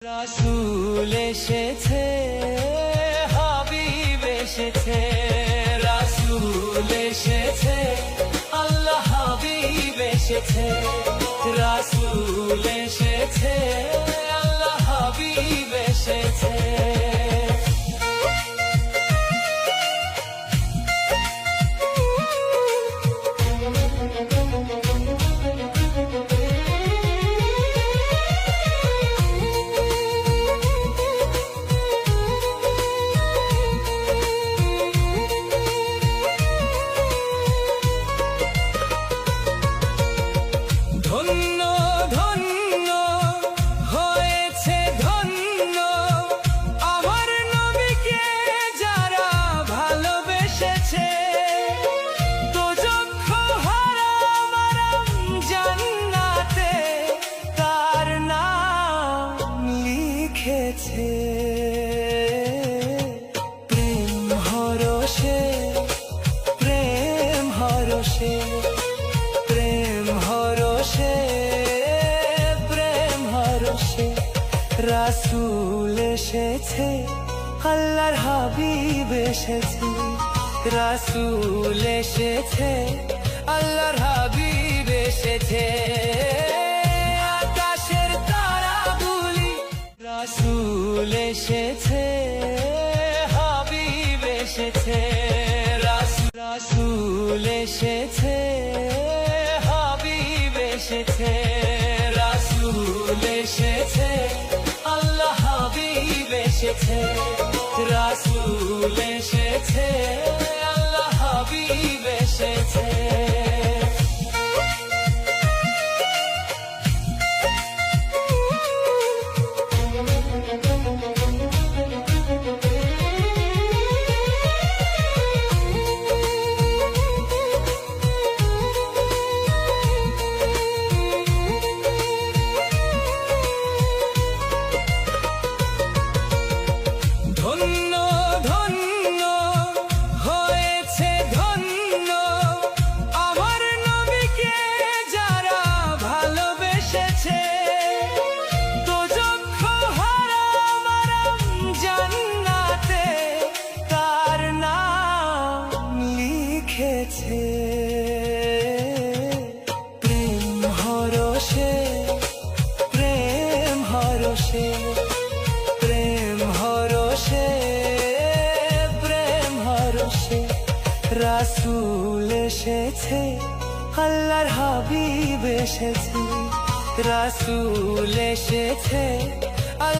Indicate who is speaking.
Speaker 1: রাসূল এসেছে, হাবিব এসেছে, রাসূল এসেছে, আল্লাহ হাবিব এসেছে, রাসূল এসেছে, আল্লাহ হাবিব এসেছে। ধন্য ধন্য হয়েছে ধন্য আমার নবীকে যারা ভালোবেসেছে, দোজখ হারাম আরাম জান্নাতে তার নাম লিখেছে। প্রেম হরষে প্রেম হরষে প্রেম হরষে প্রেম হরষে রাসূল এসেছে, আল্লাহর হাবিব এসেছে, রাসূল এসেছে, আল্লাহর হাবিব এসেছে। আকাশের তারাগুলি রাসূল এসেছে, হাবিব এসেছে, রাসূল এসেছে, হাবিব এসেছে, রাসূল এসেছে, আল্লাহ হাবিব এসেছে, রাসূল এসেছে, আল্লাহ হাবিব এসেছে। ধন্য ধন্য হয়েছে ধন্য আমার নবীকে যারা ভালোবেসেছে, দোজখ হারাম আরাম জান্নাতে তার নাম লিখেছে। প্রেম হরষে প্রেম হরষে প্রেম হরষে প্রেম হরষে রাসূল এসেছে, আল্লাহর হাবিব এসেছে, রাসূল এসেছে,